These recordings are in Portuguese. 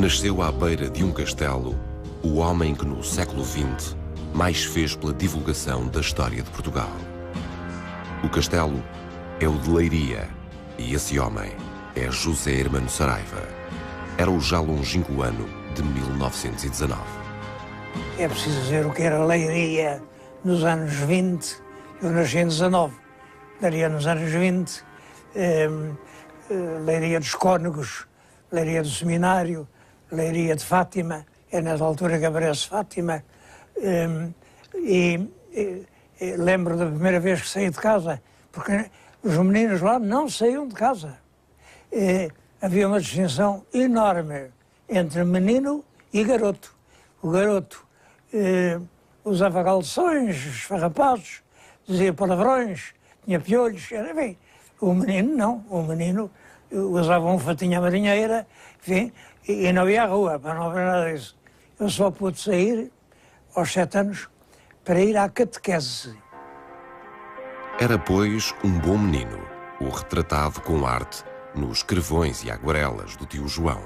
Nasceu à beira de um castelo o homem que no século XX mais fez pela divulgação da história de Portugal. O castelo é o de Leiria e esse homem é José Hermano Saraiva. Era o já longínquo ano de 1919. É preciso dizer o que era Leiria nos anos 20. Eu nasci em 19. Leiria nos anos 20, Leiria dos Cónegos, Leiria do Seminário, Leiria de Fátima, é nessa altura que aparece Fátima. Lembro da primeira vez que saí de casa, porque os meninos lá não saíam de casa. Havia uma distinção enorme entre menino e garoto. O garoto usava calções esfarrapados, dizia palavrões, tinha piolhos, enfim. O menino não, o menino usava um fatinho à marinheira, enfim, e não ia à rua, para não haver nada disso. Eu só pude sair aos 7 anos para ir à catequese. Era, pois, um bom menino, o retratado com arte nos crevões e aguarelas do tio João.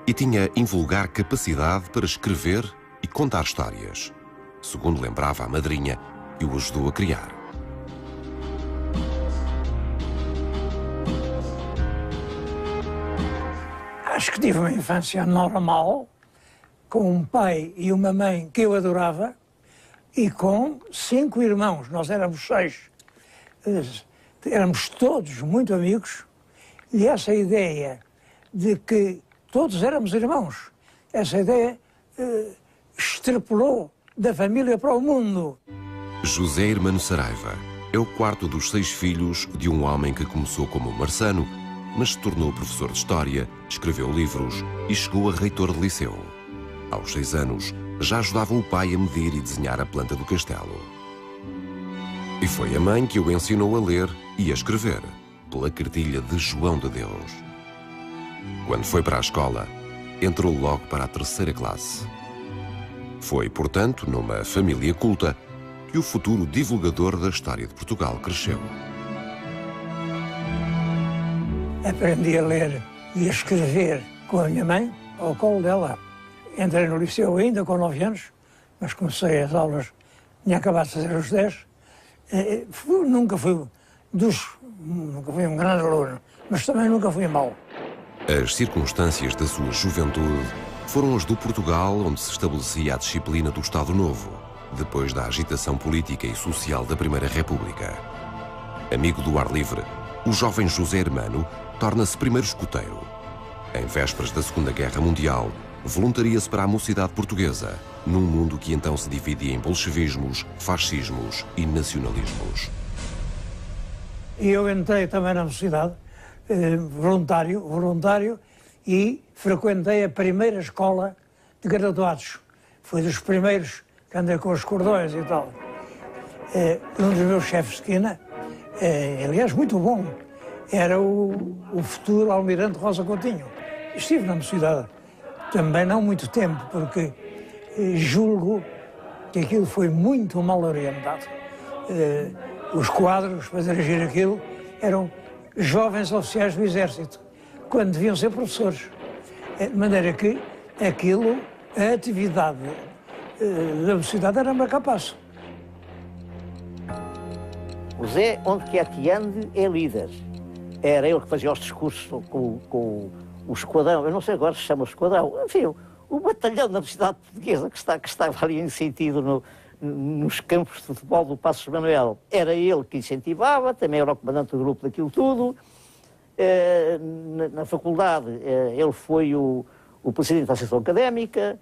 E tinha invulgar capacidade para escrever e contar histórias, segundo lembrava a madrinha que o ajudou a criar. Acho que tive uma infância normal, com um pai e uma mãe que eu adorava, e com 5 irmãos. Nós éramos 6. Éramos todos muito amigos, e essa ideia de que todos éramos irmãos, essa ideia extrapolou da família para o mundo. José Hermano Saraiva é o quarto dos 6 filhos de um homem que começou como marçano, mas se tornou professor de História, escreveu livros e chegou a reitor de liceu. Aos 6 anos, já ajudava o pai a medir e desenhar a planta do castelo. E foi a mãe que o ensinou a ler e a escrever, pela cartilha de João de Deus. Quando foi para a escola, entrou logo para a 3ª classe. Foi, portanto, numa família culta que o futuro divulgador da história de Portugal cresceu. Aprendi a ler e a escrever com a minha mãe, ao colo dela. Entrei no liceu ainda com 9 anos, mas comecei as aulas, tinha acabado de fazer os 10. Nunca fui um grande aluno, mas também nunca fui mau. As circunstâncias da sua juventude foram as do Portugal onde se estabelecia a disciplina do Estado Novo, depois da agitação política e social da Primeira República. Amigo do ar livre, o jovem José Hermano torna-se primeiro escoteiro. Em vésperas da Segunda Guerra Mundial, voluntaria-se para a mocidade portuguesa, num mundo que então se dividia em bolchevismos, fascismos e nacionalismos. E eu entrei também na mocidade, voluntário, e frequentei a primeira escola de graduados. Fui dos primeiros que andei com os cordões e tal. Um dos meus chefes de esquina, aliás, muito bom, era o futuro almirante Rosa Coutinho. Estive na mocidade também não muito tempo, porque julgo que aquilo foi muito mal orientado. Os quadros para dirigir aquilo eram jovens oficiais do Exército, quando deviam ser professores. De maneira que aquilo, a atividade da mocidade era capaz. O Zé, onde quer que ande, é líder. Era ele que fazia os discursos com o esquadrão, eu não sei agora se chama o esquadrão, enfim, o batalhão da mocidade portuguesa que estava ali em sentido nos campos de futebol do Passos Manuel. Era ele que incentivava, também era o comandante do grupo daquilo tudo. Na faculdade, ele foi o presidente da Associação Académica,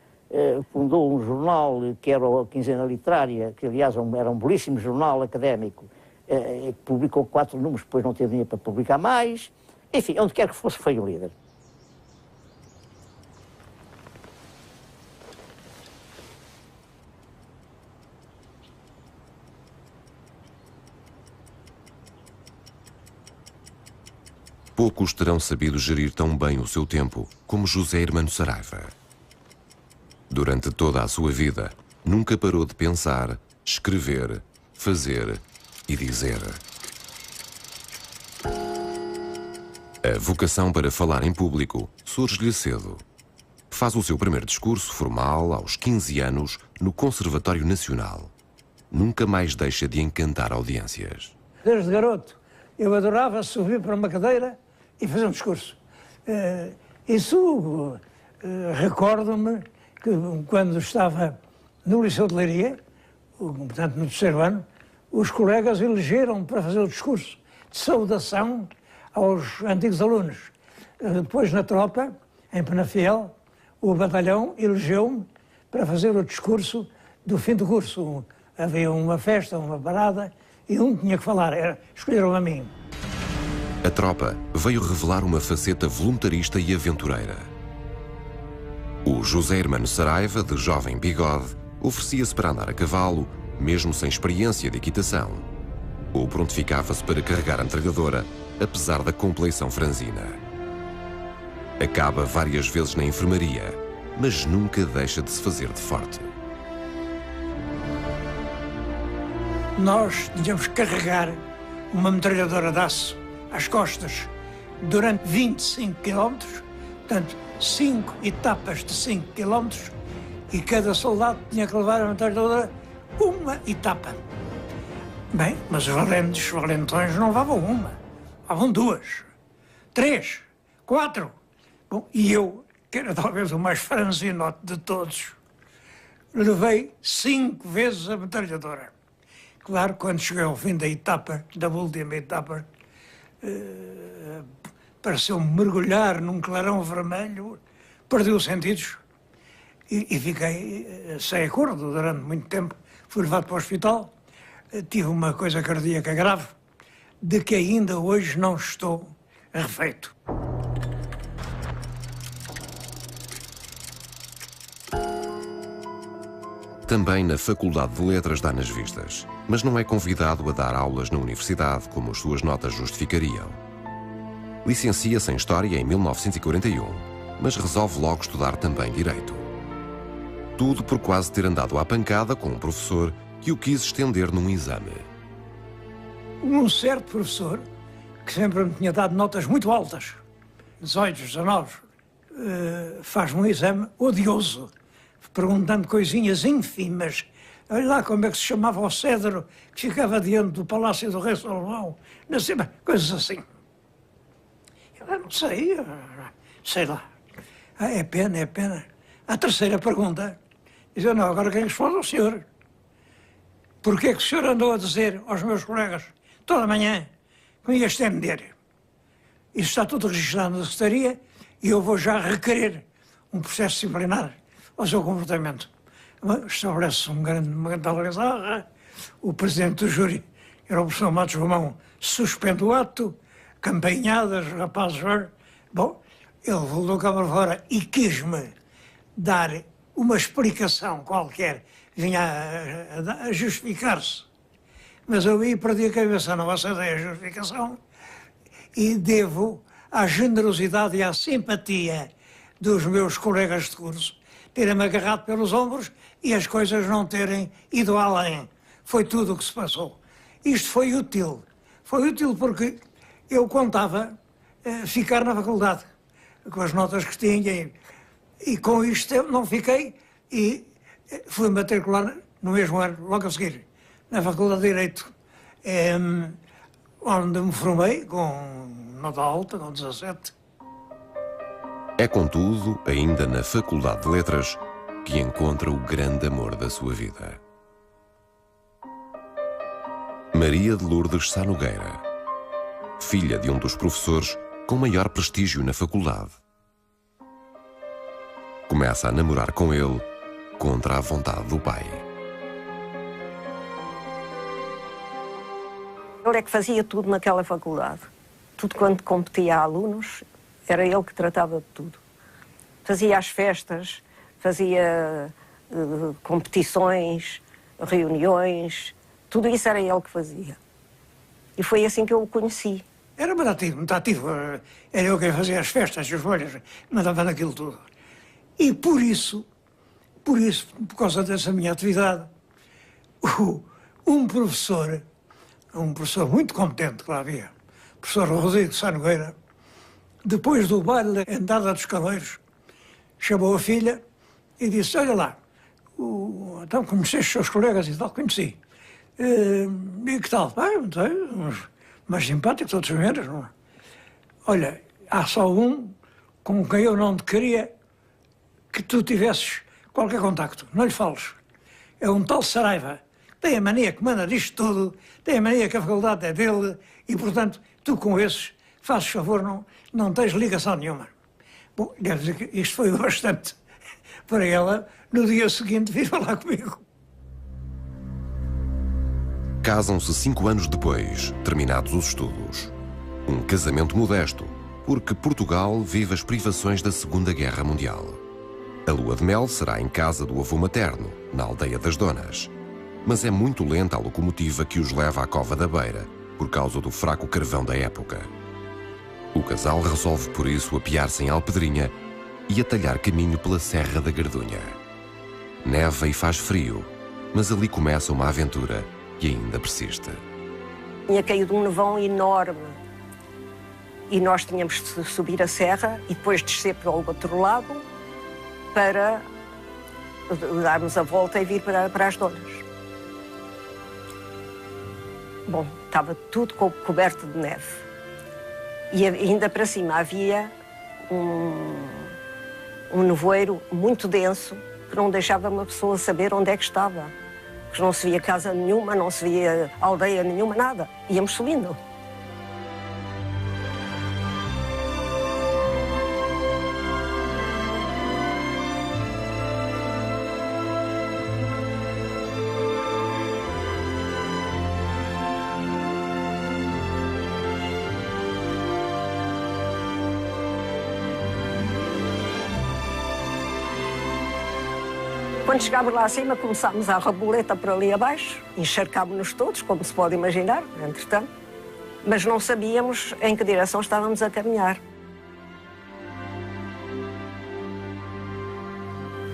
fundou um jornal que era a Quinzena Literária, que aliás era um belíssimo jornal académico, que publicou 4 números, depois não teve dinheiro para publicar mais. Enfim, onde quer que fosse, foi o líder. Poucos terão sabido gerir tão bem o seu tempo como José Hermano Saraiva. Durante toda a sua vida, nunca parou de pensar, escrever, fazer e dizer. A vocação para falar em público surge-lhe cedo. Faz o seu primeiro discurso formal aos 15 anos no Conservatório Nacional. Nunca mais deixa de encantar audiências. Desde garoto, eu adorava subir para uma cadeira e fazer um discurso. Recordo-me que quando estava no Liceu de Leiria, portanto no terceiro ano, os colegas elegeram-me para fazer o discurso de saudação aos antigos alunos. Depois, na tropa, em Penafiel, o batalhão elegeu-me para fazer o discurso do fim do curso. Havia uma festa, uma parada, e um tinha que falar. Escolheram a mim. A tropa veio revelar uma faceta voluntarista e aventureira. O José Hermano Saraiva, de jovem bigode, oferecia-se para andar a cavalo, mesmo sem experiência de equitação. Ou prontificava-se para carregar a metralhadora, apesar da compleição franzina. Acaba várias vezes na enfermaria, mas nunca deixa de se fazer de forte. Nós tínhamos que carregar uma metralhadora de aço às costas durante 25 km, portanto, 5 etapas de 5 km, e cada soldado tinha que levar a metralhadora uma etapa. Bem, mas os valentões não levavam uma, levavam 2, 3, 4. Bom, e eu, que era talvez o mais franzinote de todos, levei 5 vezes a metralhadora. Claro, quando cheguei ao fim da etapa, da última etapa, pareceu-me mergulhar num clarão vermelho, perdi os sentidos e fiquei sem acordo durante muito tempo. Fui levado para o hospital, tive uma coisa cardíaca grave, de que ainda hoje não estou refeito. Também na Faculdade de Letras dá nas vistas, mas não é convidado a dar aulas na universidade, como as suas notas justificariam. Licencia-se em História em 1941, mas resolve logo estudar também Direito. Tudo por quase ter andado à pancada com um professor que o quis estender num exame. Um certo professor, que sempre me tinha dado notas muito altas, 18, 19, faz-me um exame odioso, perguntando coisinhas ínfimas. Olha lá como é que se chamava o cedro que ficava diante do Palácio do Rei Salomão, coisas assim. Eu não sei, sei lá. É pena, é pena. A terceira pergunta, diz: não, agora quem responde é o senhor. Porquê é que o senhor andou a dizer aos meus colegas toda manhã que me ia estender? Isso está tudo registrado na secretaria e eu vou já requerer um processo disciplinar ao seu comportamento. Estabelece uma grande algazarra. O presidente do júri, que era o professor Matos Romão, suspende o ato, campainhadas, rapazes. Bom, ele voltou cá para fora e quis-me dar uma explicação qualquer, vinha a justificar-se. Mas eu aí perdi a cabeça, não aceitei a justificação e devo à generosidade e à simpatia dos meus colegas de curso terem-me agarrado pelos ombros e as coisas não terem ido além. Foi tudo o que se passou. Isto foi útil. Foi útil porque eu contava ficar na faculdade, com as notas que tinha, e com isto eu não fiquei e fui matricular no mesmo ano, logo a seguir, na Faculdade de Direito, onde me formei com nota alta, com 17. É, contudo, ainda na Faculdade de Letras, que encontra o grande amor da sua vida. Maria de Lourdes Sá Nogueira, filha de um dos professores com maior prestígio na faculdade. Começa a namorar com ele contra a vontade do pai. Ele é que fazia tudo naquela faculdade. Tudo quanto competia a alunos, era ele que tratava de tudo. Fazia as festas, fazia competições, reuniões, tudo isso era ele que fazia. E foi assim que eu o conheci. Era muito ativo. Era eu quem fazia as festas, as bolhas, mandava naquilo tudo. E por causa dessa minha atividade, um professor muito competente que lá havia, o professor Rodrigo Sá Nogueira, depois do baile da entrada dos cavaleiros, chamou a filha e disse, olha lá, então conheceste os seus colegas e tal, conheci. E que tal? Não sei, uns mais simpáticos, outros menos. Não é? Olha, há só um com quem eu não te queria que tu tivesses qualquer contacto, não lhe fales. É um tal Saraiva, tem a mania que manda disto tudo, tem a mania que a faculdade é dele e, portanto, tu com esses, fazes favor, não tens ligação nenhuma. Bom, quer dizer que isto foi bastante para ela, no dia seguinte, vir falar comigo. Casam-se 5 anos depois, terminados os estudos. Um casamento modesto, porque Portugal vive as privações da Segunda Guerra Mundial. A lua de mel será em casa do avô materno, na aldeia das Donas. Mas é muito lenta a locomotiva que os leva à Cova da Beira, por causa do fraco carvão da época. O casal resolve por isso apiar-se em Alpedrinha e atalhar caminho pela Serra da Gardunha. Neva e faz frio, mas ali começa uma aventura que ainda persiste. Tinha caído um nevão enorme e nós tínhamos de subir a serra e depois descer para o outro lado para darmos a volta e vir para as Donas. Bom, estava tudo coberto de neve e ainda para cima havia um nevoeiro muito denso que não deixava uma pessoa saber onde é que estava. Que não se via casa nenhuma, não se via aldeia nenhuma, nada. Íamos subindo. Quando chegámos lá acima, começámos a raboleta por ali abaixo, encharcámos-nos todos, como se pode imaginar, entretanto, mas não sabíamos em que direção estávamos a caminhar.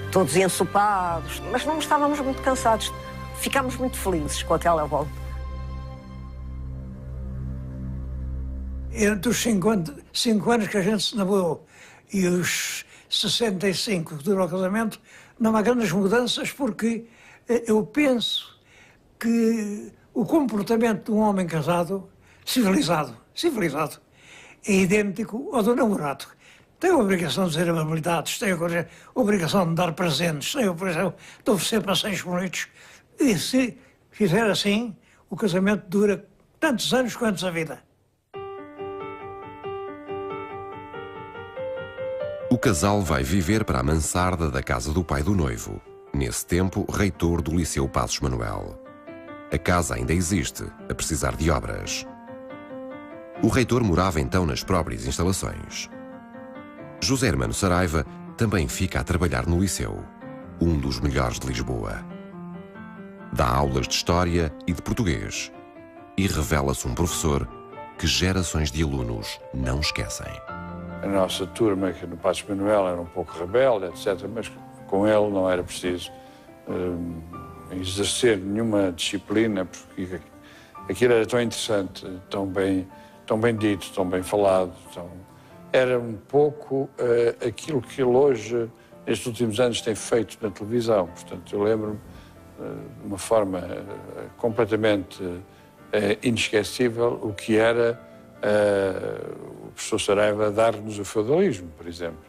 Todos ensopados, mas não estávamos muito cansados, ficámos muito felizes com aquela volta. Entre os 5 anos que a gente se namorou e os 65 que durou o casamento, não há grandes mudanças, porque eu penso que o comportamento de um homem casado, civilizado, é idêntico ao do namorado. Tem a obrigação de dizer amabilidades, tem a obrigação de dar presentes, tem a obrigação de oferecer passeios bonitos. E se fizer assim, o casamento dura tantos anos quanto a vida. O casal vai viver para a mansarda da casa do pai do noivo, nesse tempo reitor do Liceu Passos Manuel. A casa ainda existe, a precisar de obras. O reitor morava então nas próprias instalações. José Hermano Saraiva também fica a trabalhar no liceu, um dos melhores de Lisboa. Dá aulas de História e de Português e revela-se um professor que gerações de alunos não esquecem. A nossa turma, que no Passos Manuel era um pouco rebelde, etc., mas com ele não era preciso exercer nenhuma disciplina, porque aquilo era tão interessante, tão bem dito, tão bem falado. Era um pouco aquilo que ele hoje, nestes últimos anos, tem feito na televisão. Portanto, eu lembro-me de uma forma completamente inesquecível o que era o professor Saraiva dar-nos o feudalismo, por exemplo.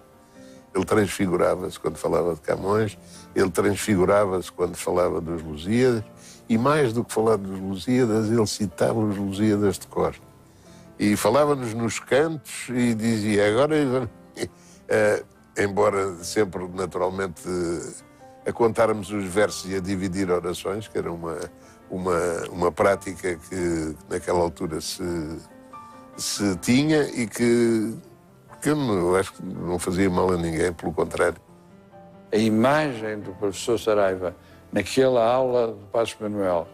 Ele transfigurava-se quando falava de Camões, ele transfigurava-se quando falava dos Lusíadas, e mais do que falar dos Lusíadas, ele citava os Lusíadas de cor. E falava-nos nos cantos e dizia, agora, embora sempre naturalmente a contarmos os versos e a dividir orações, que era uma prática que naquela altura se tinha e que eu acho que não fazia mal a ninguém, pelo contrário. A imagem do professor Saraiva naquela aula do Passos Manuel,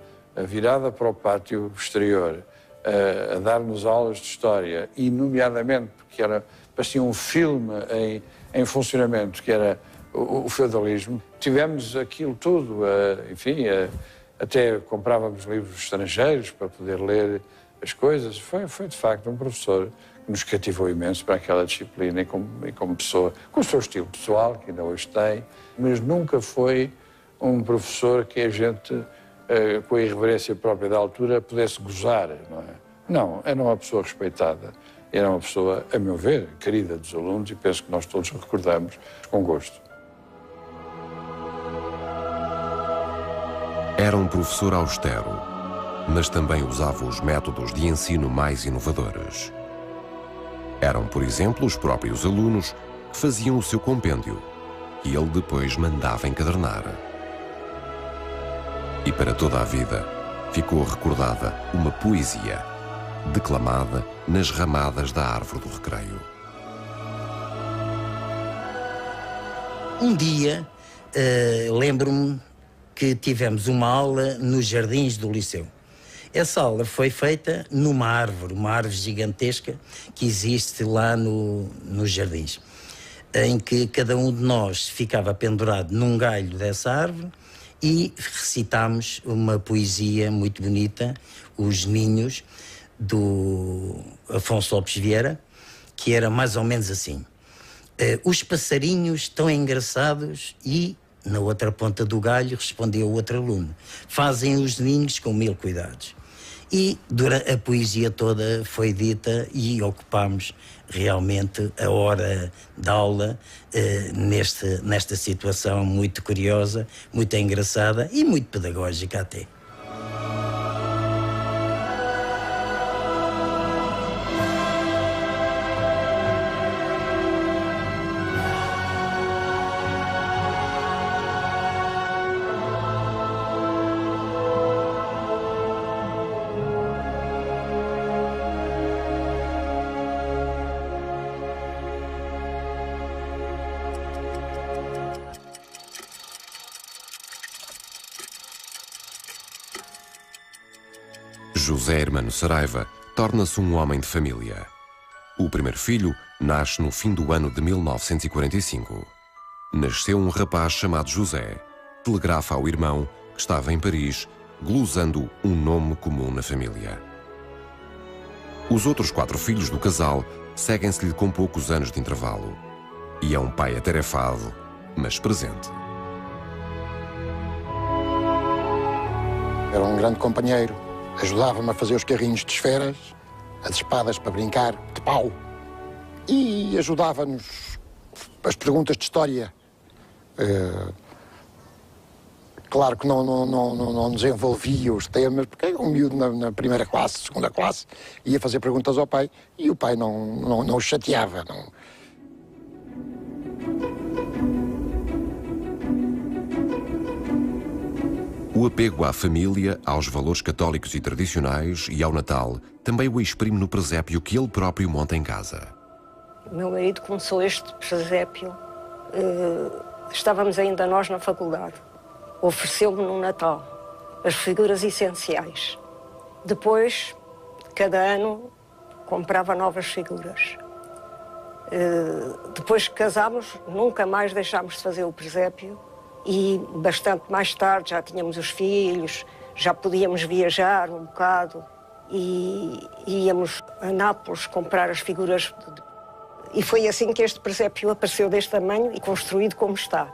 virada para o pátio exterior, a dar-nos aulas de história, e nomeadamente porque parecia um filme em funcionamento, que era o feudalismo. Tivemos aquilo tudo, enfim, até comprávamos livros estrangeiros para poder ler as coisas. Foi de facto um professor nos cativou imenso para aquela disciplina e como pessoa, com o seu estilo pessoal, que ainda hoje tem, mas nunca foi um professor que a gente, com a irreverência própria da altura, pudesse gozar, não é? Não, era uma pessoa respeitada, era uma pessoa, a meu ver, querida dos alunos, e penso que nós todos recordamos com gosto. Era um professor austero, mas também usava os métodos de ensino mais inovadores. Eram, por exemplo, os próprios alunos que faziam o seu compêndio, que ele depois mandava encadernar. E para toda a vida ficou recordada uma poesia declamada nas ramadas da árvore do recreio. Um dia, lembro-me que tivemos uma aula nos jardins do liceu. Essa aula foi feita numa árvore, uma árvore gigantesca que existe lá nos jardins, em que cada um de nós ficava pendurado num galho dessa árvore e recitámos uma poesia muito bonita, Os Ninhos, do Afonso Lopes Vieira, que era mais ou menos assim. Os passarinhos tão engraçados e, na outra ponta do galho, respondeu outro aluno, fazem os ninhos com 1000 cuidados. E durante a poesia toda foi dita e ocupámos realmente a hora da aula nesta situação muito curiosa, muito engraçada e muito pedagógica até. José Hermano Saraiva torna-se um homem de família. O primeiro filho nasce no fim do ano de 1945. Nasceu um rapaz chamado José. Telegrafa ao irmão, que estava em Paris, glosando um nome comum na família. Os outros 4 filhos do casal seguem-se-lhe com poucos anos de intervalo. E é um pai atarefado, mas presente. Era um grande companheiro. Ajudava-me a fazer os carrinhos de esferas, as espadas para brincar, de pau. E ajudava-nos as perguntas de história. Claro que não nos envolvia os temas, porque um miúdo na primeira classe, segunda classe, ia fazer perguntas ao pai e o pai não o chateava. O apego à família, aos valores católicos e tradicionais e ao Natal também o exprime no presépio que ele próprio monta em casa. O meu marido começou este presépio, estávamos ainda nós na faculdade. Ofereceu-me no Natal as figuras essenciais. Depois, cada ano, comprava novas figuras. Depois que casámos, nunca mais deixámos de fazer o presépio. E bastante mais tarde já tínhamos os filhos, já podíamos viajar um bocado e íamos a Nápoles comprar as figuras. E foi assim que este presépio apareceu deste tamanho e construído como está.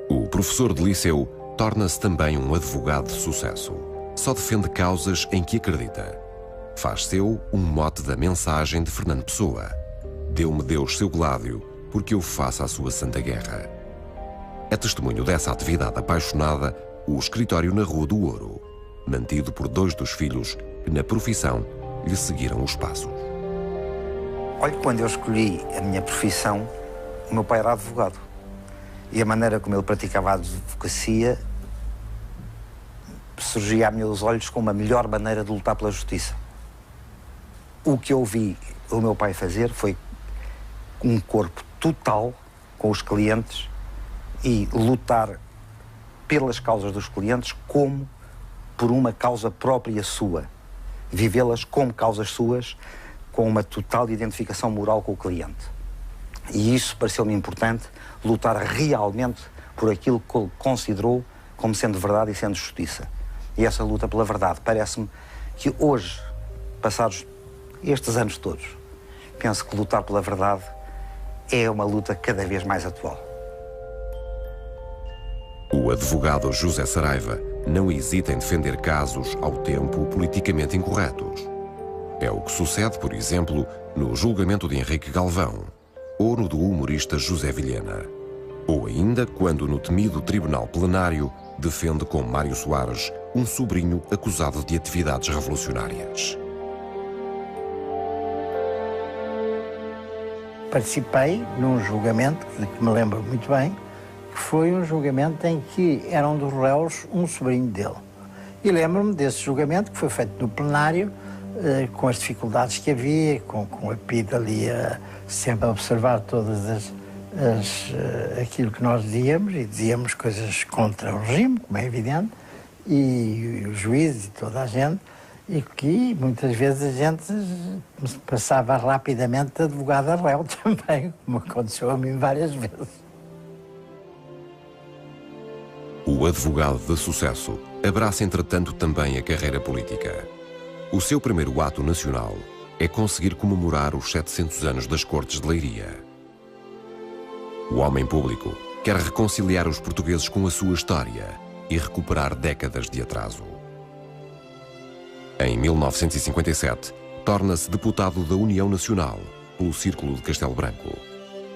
O professor de liceu torna-se também um advogado de sucesso. Só defende causas em que acredita. Faz seu um mote da mensagem de Fernando Pessoa. Deu-me Deus seu Gládio, porque eu faço a sua santa guerra. É testemunho dessa atividade apaixonada o escritório na Rua do Ouro, mantido por 2 dos filhos que na profissão lhe seguiram os passos. Olha, quando eu escolhi a minha profissão, o meu pai era advogado. E a maneira como ele praticava a advocacia surgia a meus olhos como a melhor maneira de lutar pela justiça. O que eu vi o meu pai fazer foi um corpo total com os clientes e lutar pelas causas dos clientes como por uma causa própria sua. Vivê-las como causas suas, com uma total identificação moral com o cliente. E isso pareceu-me importante, lutar realmente por aquilo que ele considerou como sendo verdade e sendo justiça. e essa luta pela verdade. Parece-me que hoje, passados estes anos todos, penso que lutar pela verdade é uma luta cada vez mais atual. O advogado José Saraiva não hesita em defender casos ao tempo politicamente incorretos. É o que sucede, por exemplo, no julgamento de Henrique Galvão, ou no do humorista José Vilhena, ou ainda quando no temido Tribunal Plenário defende com Mário Soares um sobrinho acusado de atividades revolucionárias. Participei num julgamento, de que me lembro muito bem, que foi um julgamento em que era um dos réus um sobrinho dele. E lembro-me desse julgamento que foi feito no plenário, com as dificuldades que havia, com a PIDE ali sempre a observar todas aquilo que nós dizíamos, e dizíamos coisas contra o regime, como é evidente, e os juízes e toda a gente, e que muitas vezes a gente passava rapidamente de advogado a réu também, como aconteceu a mim várias vezes. O advogado de sucesso abraça, entretanto, também a carreira política. O seu primeiro ato nacional é conseguir comemorar os 700 anos das Cortes de Leiria. O homem público quer reconciliar os portugueses com a sua história e recuperar décadas de atraso. Em 1957, torna-se deputado da União Nacional pelo Círculo de Castelo Branco.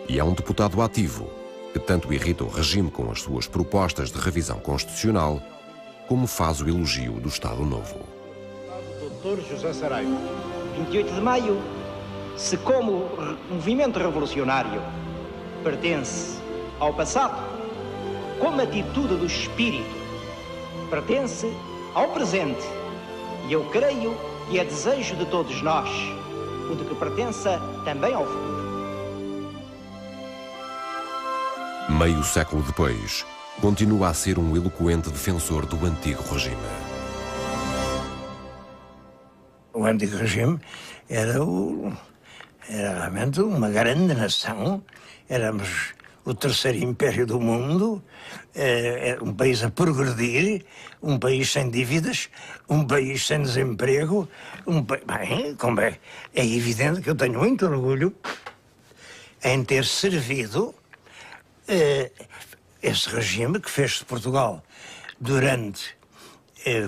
E é um deputado ativo que tanto irrita o regime com as suas propostas de revisão constitucional, como faz o elogio do Estado Novo. Dr. José Saraiva, 28 de maio, se como movimento revolucionário pertence ao passado, como atitude do espírito pertence ao presente, e eu creio que é desejo de todos nós, o de que pertença também ao futuro. Meio século depois, continua a ser um eloquente defensor do antigo regime. O antigo regime era realmente uma grande nação. Éramos o terceiro império do mundo, era um país a progredir, um país sem dívidas, um país sem desemprego, é evidente que eu tenho muito orgulho em ter servido esse regime que fez de Portugal durante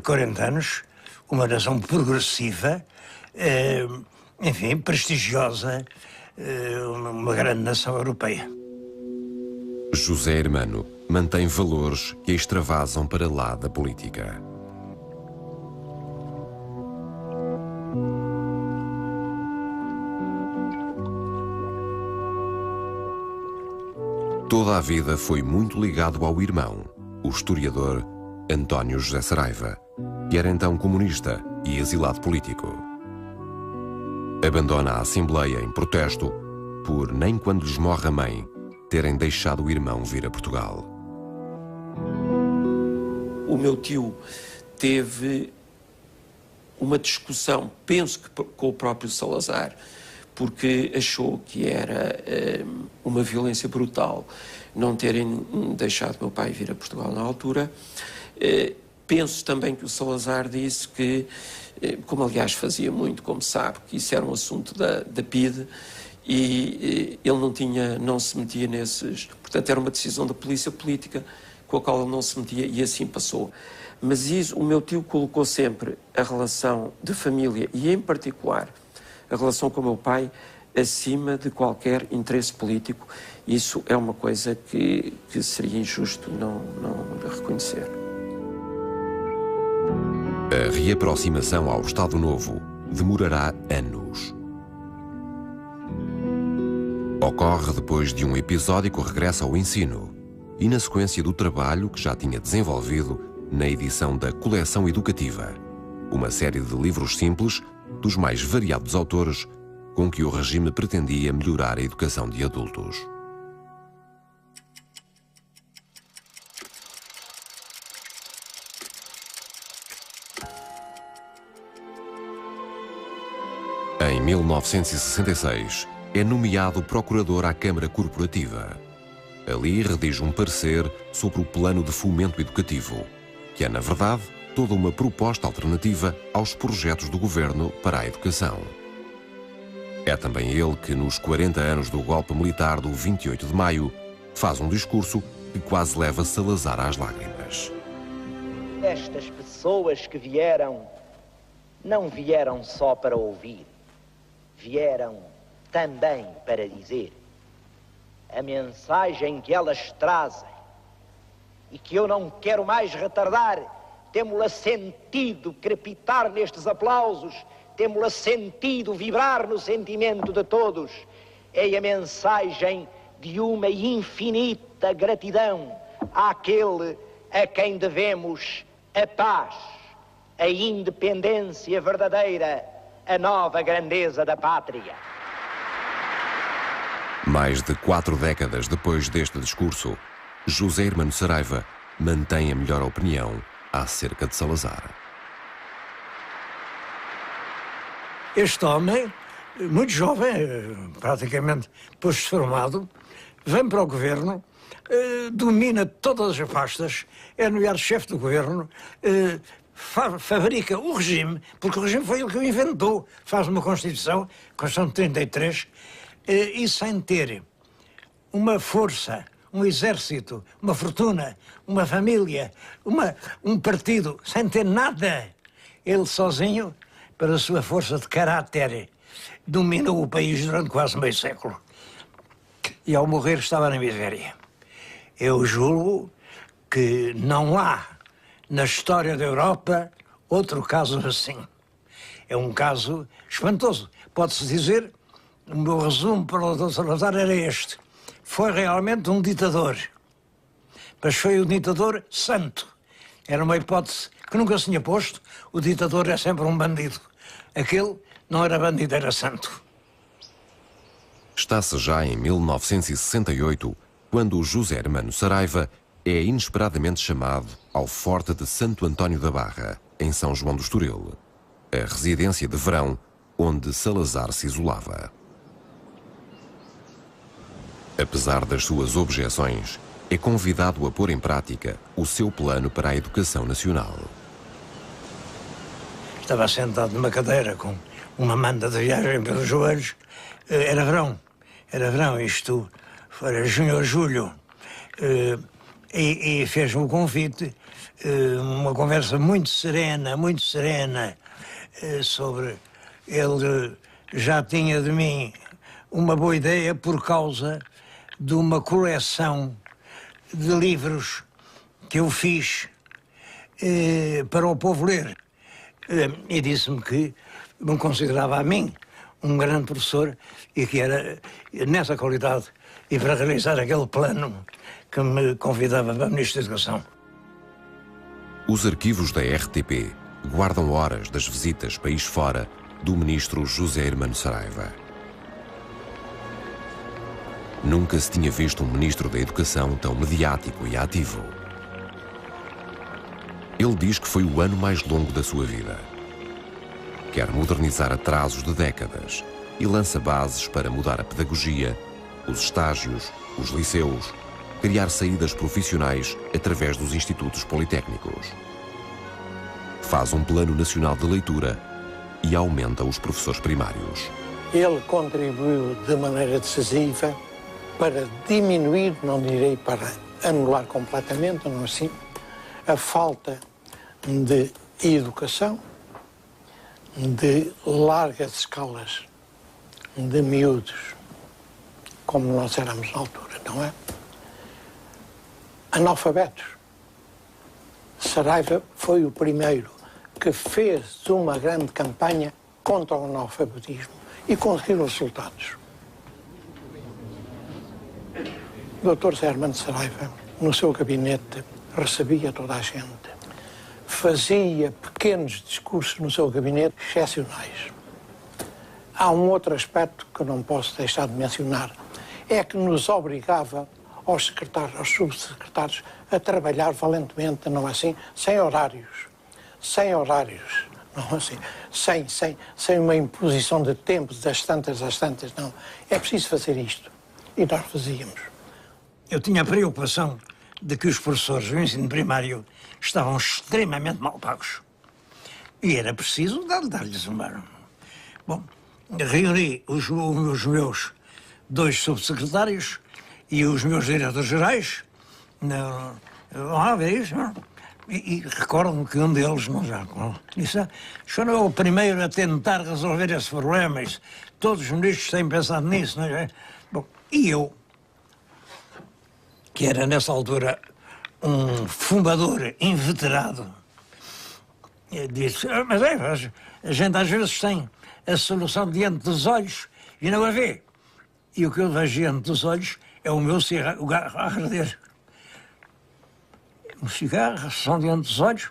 40 anos uma nação progressiva, enfim, prestigiosa, uma grande nação europeia. José Hermano mantém valores que a extravasam para lá da política. Toda a vida foi muito ligado ao irmão, o historiador António José Saraiva, que era então comunista e exilado político. Abandona a Assembleia em protesto por, nem quando lhes morre a mãe, terem deixado o irmão vir a Portugal. O meu tio teve uma discussão, penso que com o próprio Salazar, porque achou que era uma violência brutal não terem deixado meu pai vir a Portugal na altura. Penso também que o Salazar disse que, como aliás fazia muito, como sabe, que isso era um assunto da PIDE e ele não se metia nesses... Portanto, era uma decisão da polícia política com a qual ele não se metia e assim passou. Mas isso, o meu tio colocou sempre a relação de família e, em particular, a relação com o meu pai acima de qualquer interesse político. Isso é uma coisa que seria injusto não reconhecer. A reaproximação ao Estado Novo demorará anos. Ocorre depois de um episódico regresso ao ensino e na sequência do trabalho que já tinha desenvolvido na edição da Coleção Educativa, uma série de livros simples dos mais variados autores com que o regime pretendia melhorar a educação de adultos. Em 1966, é nomeado procurador à Câmara Corporativa. Ali redige um parecer sobre o Plano de Fomento Educativo, que é, na verdade, toda uma proposta alternativa aos projetos do governo para a educação. É também ele que, nos 40 anos do golpe militar do 28 de maio, faz um discurso que quase leva Salazar às lágrimas. Estas pessoas que vieram, não vieram só para ouvir, vieram também para dizer. A mensagem que elas trazem, e que eu não quero mais retardar, temo-la sentido crepitar nestes aplausos, temo-la sentido vibrar no sentimento de todos, é a mensagem de uma infinita gratidão àquele a quem devemos a paz, a independência verdadeira, a nova grandeza da pátria. Mais de 4 décadas depois deste discurso, José Hermano Saraiva mantém a melhor opinião acerca de Salazar. Este homem, muito jovem, praticamente posto-formado, vem para o governo, domina todas as pastas, é nomeado chefe do governo, fabrica o regime, porque o regime foi ele que o inventou, faz uma Constituição, Constituição de 33, e sem ter uma força, um exército, uma fortuna, uma família, um partido, sem ter nada, ele sozinho, pela sua força de caráter, dominou o país durante quase meio século. E ao morrer estava na miséria. Eu julgo que não há na história da Europa outro caso assim. É um caso espantoso. Pode-se dizer, o meu resumo para o Dr. Salazar era este. Foi realmente um ditador, mas foi um ditador santo. Era uma hipótese que nunca se tinha posto. O ditador é sempre um bandido. Aquele não era bandido, era santo. Está-se já em 1968, quando José Hermano Saraiva é inesperadamente chamado ao Forte de Santo António da Barra, em São João do Estoril, a residência de verão onde Salazar se isolava. Apesar das suas objeções, é convidado a pôr em prática o seu plano para a educação nacional. Estava sentado numa cadeira com uma manta de viagem pelos joelhos. Era verão, isto era junho ou julho. E fez-me o convite, uma conversa muito serena, sobre... Ele já tinha de mim uma boa ideia por causa de uma coleção de livros que eu fiz para o povo ler. E disse-me que me considerava a mim um grande professor e que era nessa qualidade e para realizar aquele plano que me convidava para a Ministra da Educação. Os arquivos da RTP guardam horas das visitas país fora do ministro José Hermano Saraiva. Nunca se tinha visto um ministro da Educação tão mediático e ativo. Ele diz que foi o ano mais longo da sua vida. Quer modernizar atrasos de décadas e lança bases para mudar a pedagogia, os estágios, os liceus, criar saídas profissionais através dos institutos politécnicos. Faz um plano nacional de leitura e aumenta os professores primários. Ele contribuiu de maneira decisiva para diminuir, não direi para anular completamente, não assim, a falta de educação, de largas escalas de miúdos, como nós éramos na altura, não é? Analfabetos. Saraiva foi o primeiro que fez uma grande campanha contra o analfabetismo e conseguiu resultados. O Dr. José Hermano Saraiva, no seu gabinete, recebia toda a gente. Fazia pequenos discursos no seu gabinete excepcionais. Há um outro aspecto que eu não posso deixar de mencionar, é que nos obrigava aos secretários, aos subsecretários, a trabalhar valentemente, não assim, sem horários, não assim, sem uma imposição de tempo das tantas às tantas, não. É preciso fazer isto. E nós fazíamos. Eu tinha a preocupação de que os professores do ensino primário estavam extremamente mal pagos. E era preciso dar-lhes uma... Bom, reuni os meus 2 subsecretários e os meus diretores gerais. Lá ver isso, e recordo que um deles disse: o senhor não é o primeiro a tentar resolver esse problema, todos os ministros têm pensado nisso, não é? Bom, e eu, que era nessa altura um fumador inveterado, disse: mas a gente às vezes tem a solução diante dos olhos e não a vê. E o que eu vejo diante dos olhos é o meu cigarro a arder. Um cigarro, são diante dos olhos,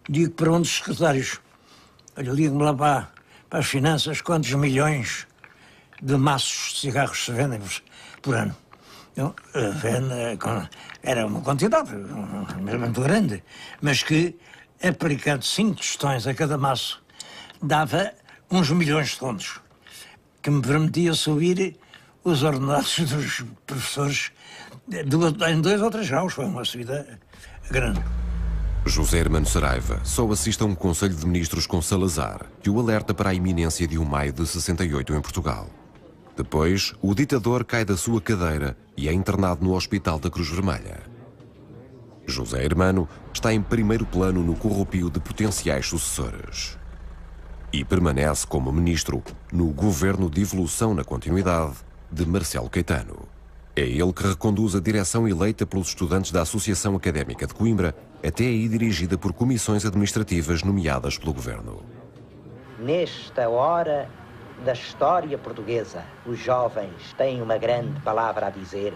digo para um dos secretários: olha, ligo-me lá para as finanças quantos milhões de maços de cigarros se vendem por ano. Então, era uma quantidade muito grande, mas que, aplicando 5 tostões a cada maço, dava uns milhões de contos, que me permitia subir os ordenados dos professores em 2 ou 3 graus. Foi uma subida grande. José Hermano Saraiva só assiste a um Conselho de Ministros com Salazar, que o alerta para a iminência de 1 de maio de 68 em Portugal. Depois, o ditador cai da sua cadeira e é internado no Hospital da Cruz Vermelha. José Hermano está em primeiro plano no corrupio de potenciais sucessores. E permanece como ministro no governo de evolução na continuidade de Marcelo Caetano. É ele que reconduz a direção eleita pelos estudantes da Associação Académica de Coimbra, até aí dirigida por comissões administrativas nomeadas pelo governo. Nesta hora da história portuguesa, os jovens têm uma grande palavra a dizer.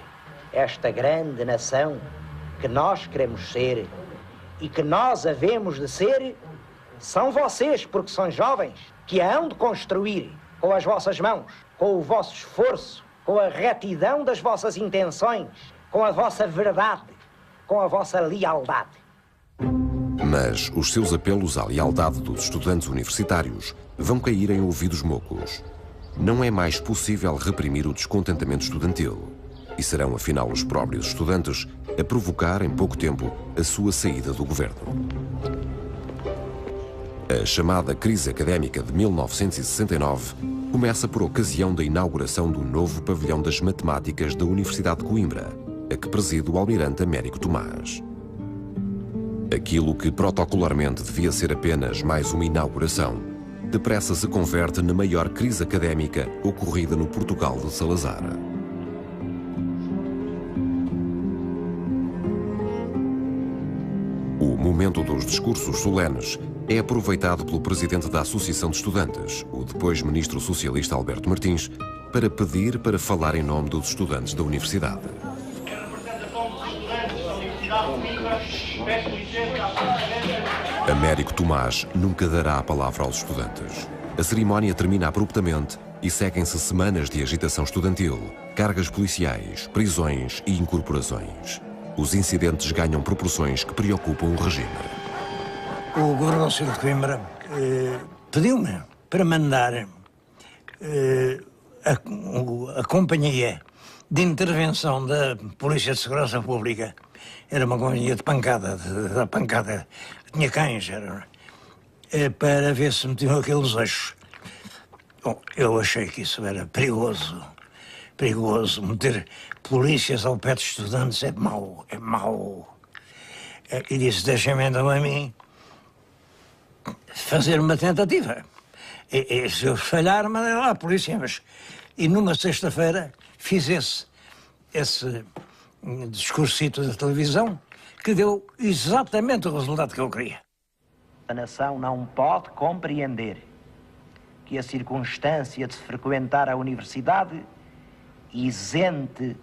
Esta grande nação que nós queremos ser e que nós havemos de ser, são vocês, porque são jovens, que a hão de construir com as vossas mãos, com o vosso esforço, com a retidão das vossas intenções, com a vossa verdade, com a vossa lealdade. Mas os seus apelos à lealdade dos estudantes universitários vão cair em ouvidos moucos. Não é mais possível reprimir o descontentamento estudantil. E serão, afinal, os próprios estudantes a provocar, em pouco tempo, a sua saída do governo. A chamada crise académica de 1969 começa por ocasião da inauguração do novo pavilhão das matemáticas da Universidade de Coimbra, a que preside o almirante Américo Tomás. Aquilo que protocolarmente devia ser apenas mais uma inauguração, depressa se converte na maior crise académica ocorrida no Portugal de Salazar. O momento dos discursos solenes é aproveitado pelo presidente da Associação de Estudantes, o depois ministro socialista Alberto Martins, para pedir para falar em nome dos estudantes da universidade. Américo Tomás nunca dará a palavra aos estudantes. A cerimónia termina abruptamente e seguem-se semanas de agitação estudantil, cargas policiais, prisões e incorporações. Os incidentes ganham proporções que preocupam o regime. O governo de Coimbra pediu-me para mandar a companhia de intervenção da Polícia de Segurança Pública. Era uma companhia de pancada, tinha cães, para ver se metiam aqueles eixos. Bom, eu achei que isso era perigoso, meter polícias ao pé de estudantes é mau. E disse: deixem-me então a mim fazer uma tentativa. E se eu falhar, mandei lá a polícia. E numa sexta-feira fiz esse discursito da televisão que deu exatamente o resultado que eu queria. A nação não pode compreender que a circunstância de se frequentar a universidade, isente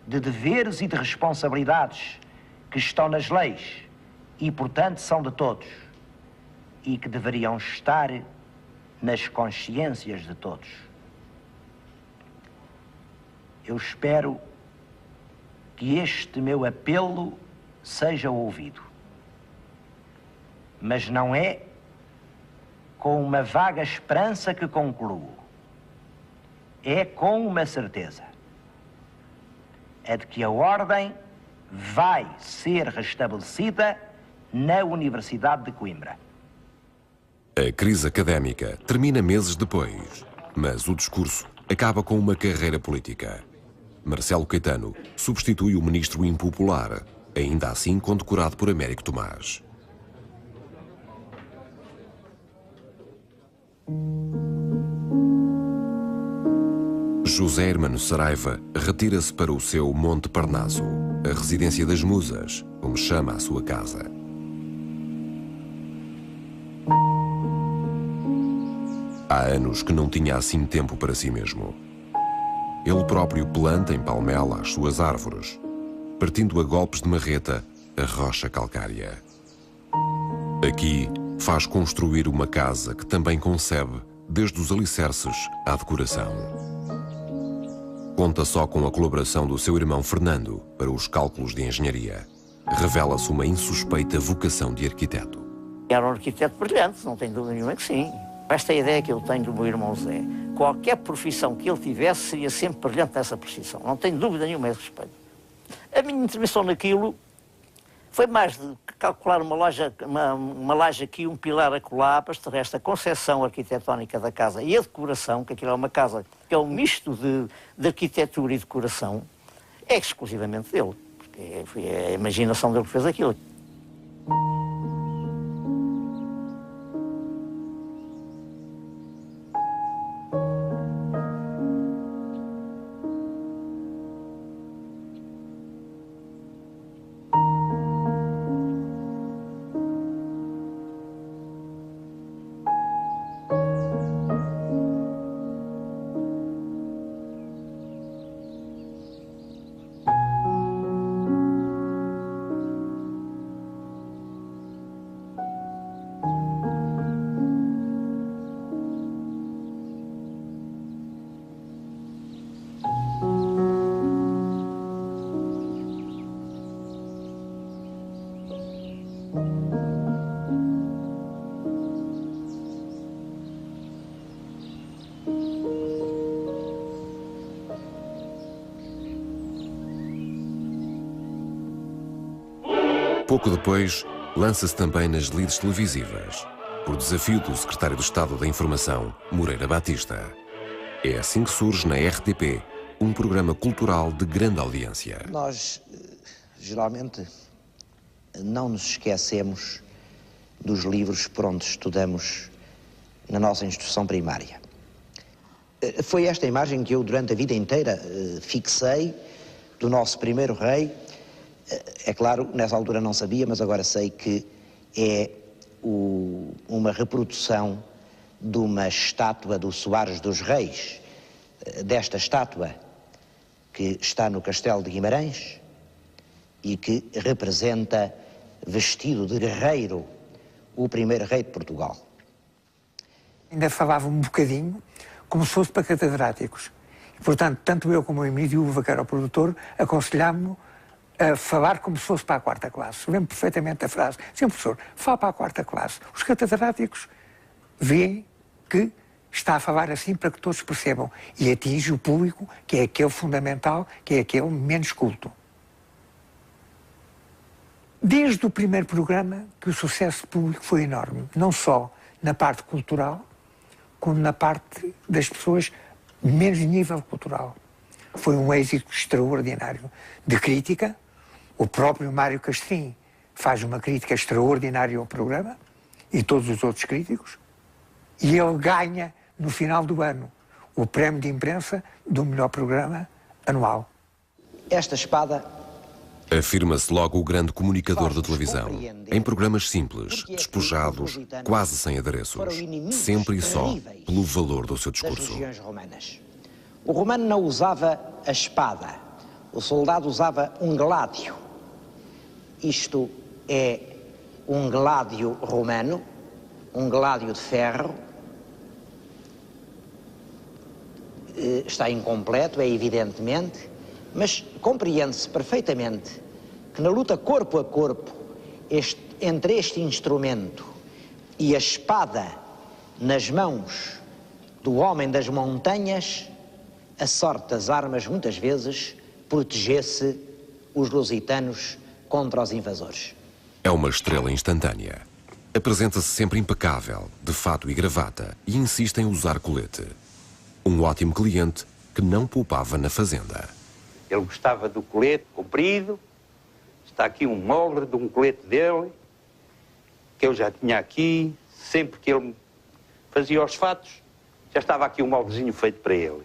de deveres e de responsabilidades que estão nas leis e, portanto, são de todos, e que deveriam estar nas consciências de todos. Eu espero que este meu apelo seja ouvido, mas não é com uma vaga esperança que concluo, é com uma certeza, é de que a ordem vai ser restabelecida na Universidade de Coimbra. A crise académica termina meses depois, mas o discurso acaba com uma carreira política. Marcelo Caetano substitui o ministro impopular, ainda assim condecorado por Américo Tomás. José Hermano Saraiva retira-se para o seu Monte Parnaso, a residência das musas, como chama a sua casa. Há anos que não tinha assim tempo para si mesmo. Ele próprio planta em Palmela as suas árvores, partindo a golpes de marreta a rocha calcária. Aqui faz construir uma casa que também concebe, desde os alicerces à decoração. Conta só com a colaboração do seu irmão Fernando para os cálculos de engenharia. Revela-se uma insuspeita vocação de arquiteto. Era um arquiteto brilhante, não tenho dúvida nenhuma que sim. Esta ideia que eu tenho do meu irmão Zé, qualquer profissão que ele tivesse seria sempre brilhante nessa profissão. Não tenho dúvida nenhuma a esse respeito. A minha intervenção naquilo foi mais de calcular uma laje aqui, um pilar acolá, mas de resto a concepção arquitetónica da casa e a decoração, que aquilo é uma casa que é um misto de arquitetura e decoração, é exclusivamente dele. Porque foi a imaginação dele que fez aquilo. Pouco depois, lança-se também nas lides televisivas, por desafio do secretário de Estado da Informação, Moreira Batista. É assim que surge na RTP um programa cultural de grande audiência. Nós, geralmente, não nos esquecemos dos livros por onde estudamos na nossa instrução primária. Foi esta imagem que eu, durante a vida inteira, fixei do nosso primeiro rei. É claro, nessa altura não sabia, mas agora sei que é uma reprodução de uma estátua do Soares dos Reis. Desta estátua, que está no Castelo de Guimarães e que representa, vestido de guerreiro, o primeiro rei de Portugal. Ainda falava um bocadinho como se fosse para catedráticos. E, portanto, tanto eu como o Emílio Uva, que era o produtor, aconselhámos-me a falar como se fosse para a quarta classe. Lembro perfeitamente a frase. Sim, professor, fala para a quarta classe. Os catedráticos veem que está a falar assim para que todos percebam. E atinge o público, que é aquele fundamental, que é aquele menos culto. Desde o primeiro programa que o sucesso público foi enorme. Não só na parte cultural, como na parte das pessoas menos nível cultural. Foi um êxito extraordinário de crítica. O próprio Mário Castrim faz uma crítica extraordinária ao programa e todos os outros críticos. E ele ganha, no final do ano, o prémio de imprensa do melhor programa anual. Esta espada... Afirma-se logo o grande comunicador da televisão, em programas simples, despojados, quase sem adereços, sempre e só pelo valor do seu discurso. O romano não usava a espada, o soldado usava um gládio. Isto é um gládio romano, um gládio de ferro. Está incompleto, é evidentemente, mas compreende-se perfeitamente que na luta corpo a corpo entre este instrumento e a espada nas mãos do homem das montanhas, a sorte das armas muitas vezes protegesse os lusitanos contra os invasores. É uma estrela instantânea. Apresenta-se sempre impecável, de fato e gravata, e insiste em usar colete. Um ótimo cliente que não poupava na fazenda. Ele gostava do colete comprido. Está aqui um molde de um colete dele, que eu já tinha aqui. Sempre que ele fazia os fatos, já estava aqui um moldezinho feito para ele.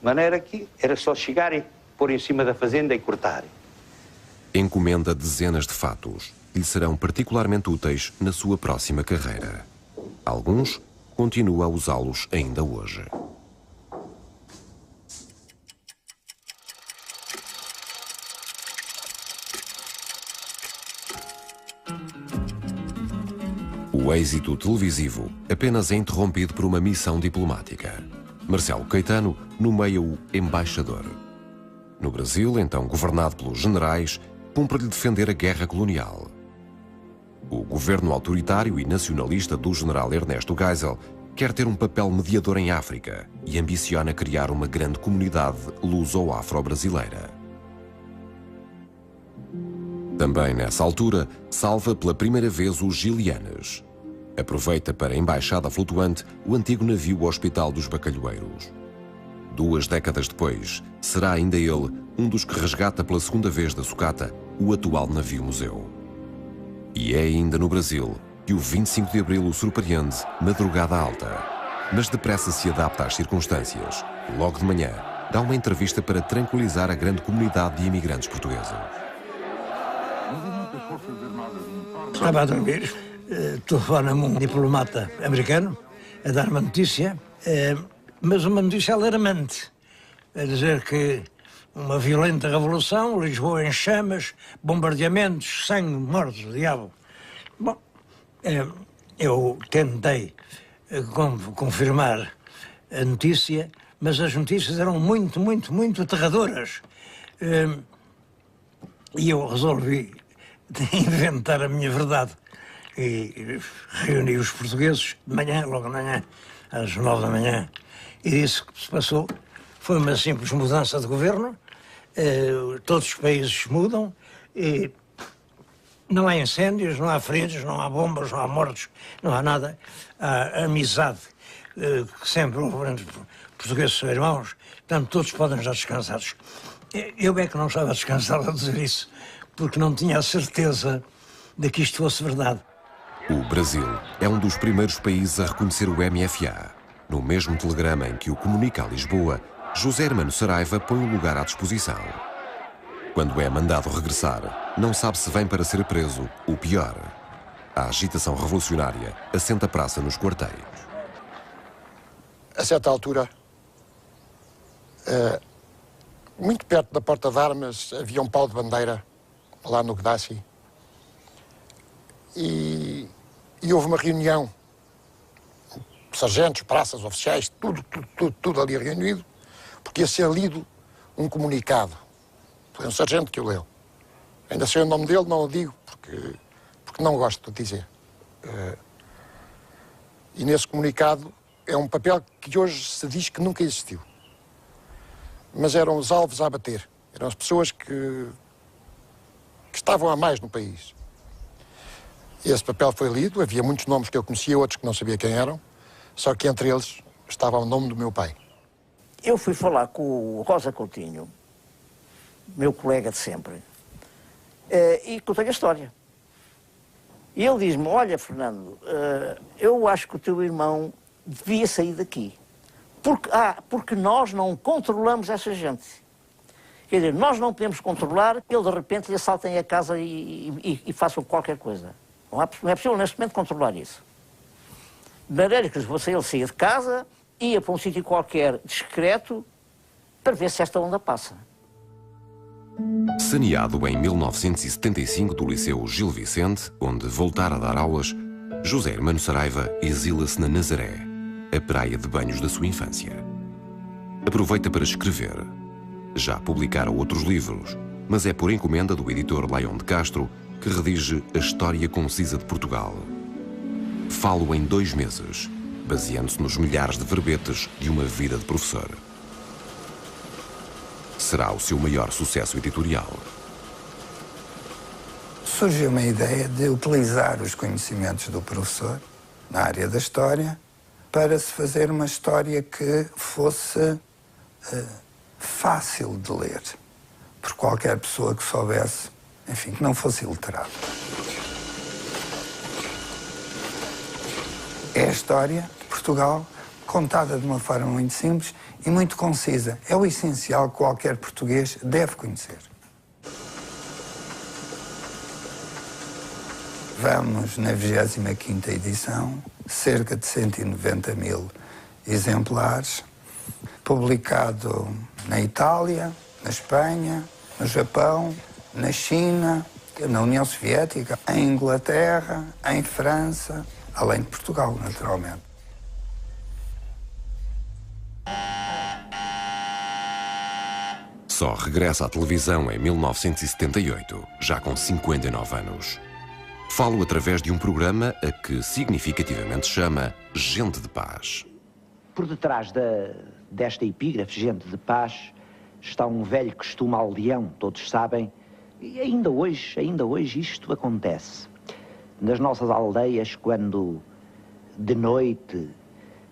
De maneira que era só chegar e pôr em cima da fazenda e cortar. Encomenda dezenas de fatos que lhe serão particularmente úteis na sua próxima carreira. Alguns continua a usá-los ainda hoje. O êxito televisivo apenas é interrompido por uma missão diplomática. Marcelo Caetano nomeia o embaixador. No Brasil, então governado pelos generais, cumpre-lhe defender a guerra colonial. O governo autoritário e nacionalista do general Ernesto Geisel quer ter um papel mediador em África e ambiciona criar uma grande comunidade luso-afro-brasileira. Também nessa altura, salva pela primeira vez os Gilianes. Aproveita para a embaixada flutuante o antigo navio Hospital dos Bacalhoeiros. 2 décadas depois, será ainda ele um dos que resgata pela segunda vez da sucata o atual navio-museu. E é ainda no Brasil que o 25 de Abril o surpreende madrugada alta. Mas depressa se adapta às circunstâncias. Logo de manhã, dá uma entrevista para tranquilizar a grande comunidade de imigrantes portugueses. Estava a dormir, telefona-me um diplomata americano a dar uma notícia, mas uma notícia alarmante, a dizer que uma violenta revolução, Lisboa em chamas, bombardeamentos, sangue, mortos, diabo. Bom, eu tentei confirmar a notícia, mas as notícias eram muito aterradoras. E eu resolvi inventar a minha verdade e reuni os portugueses de manhã, logo de manhã, às 9 da manhã, e disse que se passou. Foi uma simples mudança de governo, todos os países mudam, e não há incêndios, não há feridos, não há bombas, não há mortos, não há nada. Há amizade, que sempre houve entre portugueses e irmãos, portanto todos podem estar descansados. Eu é que não estava descansado a dizer isso, porque não tinha a certeza de que isto fosse verdade. O Brasil é um dos primeiros países a reconhecer o MFA. No mesmo telegrama em que o comunica a Lisboa, José Hermano Saraiva põe o lugar à disposição. Quando é mandado regressar, não sabe se vem para ser preso ou pior. A agitação revolucionária assenta a praça nos quartéis. A certa altura, muito perto da porta de armas, havia um pau de bandeira, lá no Gdaci, e houve uma reunião, sargentos, praças, oficiais, tudo ali reunido, porque ia ser lido um comunicado. Foi um sargento que o leu. Ainda sei o nome dele, não o digo, porque não gosto de dizer. E nesse comunicado é um papel que hoje se diz que nunca existiu. Mas eram os alvos a abater. Eram as pessoas que estavam a mais no país. Esse papel foi lido, havia muitos nomes que eu conhecia, outros que não sabia quem eram, só que entre eles estava o nome do meu pai. Eu fui falar com o Rosa Coutinho, meu colega de sempre, e contei a história. E ele diz-me, olha, Fernando, eu acho que o teu irmão devia sair daqui. Porque nós não controlamos essa gente. Quer dizer, nós não podemos controlar que ele de repente lhe assaltem a casa e façam qualquer coisa. Não é possível neste momento controlar isso. De maneira que ele saía de casa, ia para um sítio qualquer discreto para ver se esta onda passa. Saneado em 1975 do Liceu Gil Vicente, onde voltar a dar aulas, José Hermano Saraiva exila-se na Nazaré, a praia de banhos da sua infância. Aproveita para escrever. Já publicara outros livros, mas é por encomenda do editor Leão de Castro que redige a História Concisa de Portugal. Falo em 2 meses, baseando-se nos milhares de verbetes de uma vida de professor. Será o seu maior sucesso editorial. surgiu-me a ideia de utilizar os conhecimentos do professor na área da história para se fazer uma história que fosse fácil de ler por qualquer pessoa que soubesse, enfim, que não fosse iletrado. É a história de Portugal contada de uma forma muito simples e muito concisa. É o essencial que qualquer português deve conhecer. Vamos na 25ª edição, cerca de 190.000 exemplares, publicado na Itália, na Espanha, no Japão, na China, na União Soviética, em Inglaterra, em França, além de Portugal, naturalmente. Só regressa à televisão em 1978, já com 59 anos. Falo através de um programa a que significativamente chama Gente de Paz. Por detrás desta epígrafe, Gente de Paz, está um velho costume aldeão, todos sabem, e ainda hoje isto acontece. Nas nossas aldeias, quando de noite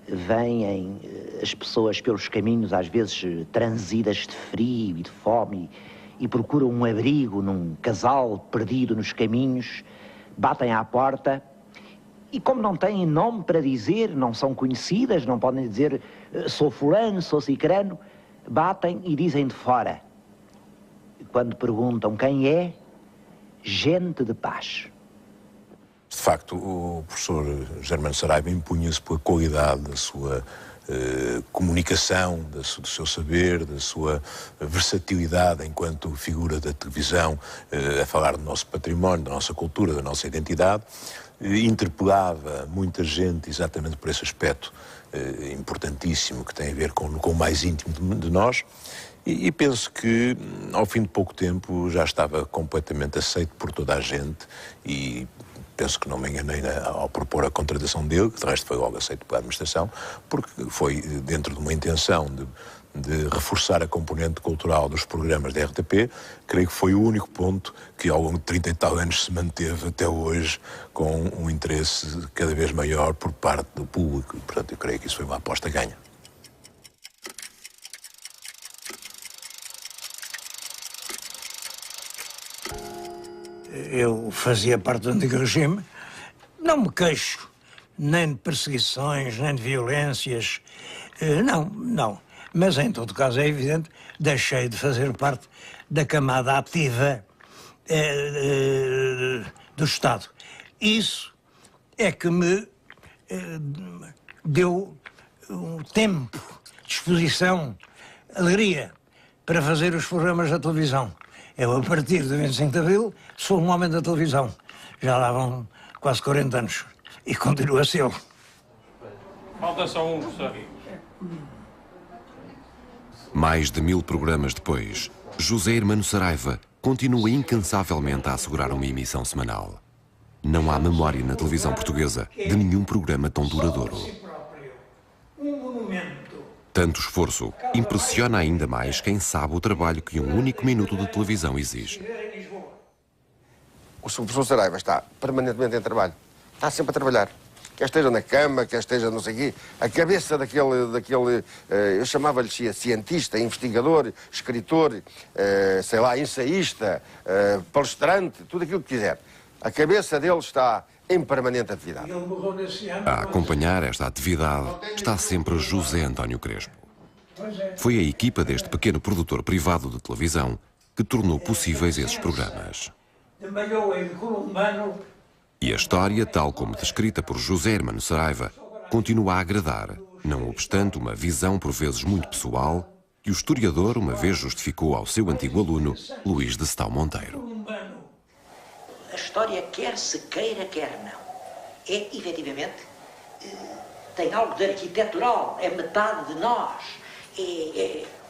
vêm as pessoas pelos caminhos, às vezes transidas de frio e de fome, e procuram um abrigo num casal perdido nos caminhos, batem à porta e, como não têm nome para dizer, não são conhecidas, não podem dizer sou fulano, sou cicrano, batem e dizem de fora. Quando perguntam quem é, Gente de Paz. De facto, o professor Germano Saraiva impunha-se pela qualidade da sua comunicação, do seu saber, da sua versatilidade enquanto figura da televisão, a falar do nosso património, da nossa cultura, da nossa identidade. Interpelava muita gente exatamente por esse aspecto importantíssimo que tem a ver com o mais íntimo de nós. E penso que, ao fim de pouco tempo, já estava completamente aceito por toda a gente e penso que não me enganei ao propor a contratação dele, que de resto foi logo aceito pela administração, porque foi dentro de uma intenção de reforçar a componente cultural dos programas da RTP. Creio que foi o único ponto que ao longo de 30 e tal anos se manteve até hoje com um interesse cada vez maior por parte do público. Portanto, eu creio que isso foi uma aposta ganha. Eu fazia parte do antigo regime, não me queixo nem de perseguições, nem de violências, não. Mas, em todo caso, é evidente, deixei de fazer parte da camada ativa do Estado. Isso é que me deu um tempo, disposição, alegria para fazer os programas da televisão. Eu, a partir de 25 de Abril, sou um homem da televisão. Já lá vão quase 40 anos. E continuo a ser. Falta só um, professor. Mais de 1000 programas depois, José Hermano Saraiva continua incansavelmente a assegurar uma emissão semanal. Não há memória na televisão portuguesa de nenhum programa tão duradouro. Tanto esforço impressiona ainda mais quem sabe o trabalho que um único minuto de televisão exige. O professor Saraiva está permanentemente em trabalho. Está sempre a trabalhar. Quer esteja na cama, quer esteja não sei o quê. A cabeça daquele eu chamava-lhe cientista, investigador, escritor, sei lá, ensaísta, palestrante, tudo aquilo que quiser. A cabeça dele está em permanente atividade. A acompanhar esta atividade está sempre José António Crespo. Foi a equipa deste pequeno produtor privado de televisão que tornou possíveis esses programas. E a história, tal como descrita por José Hermano Saraiva, continua a agradar, não obstante uma visão por vezes muito pessoal que o historiador uma vez justificou ao seu antigo aluno, Luís de Setão Monteiro. A história, quer se queira, quer não, é, efetivamente, tem algo de arquitetural, é metade de nós,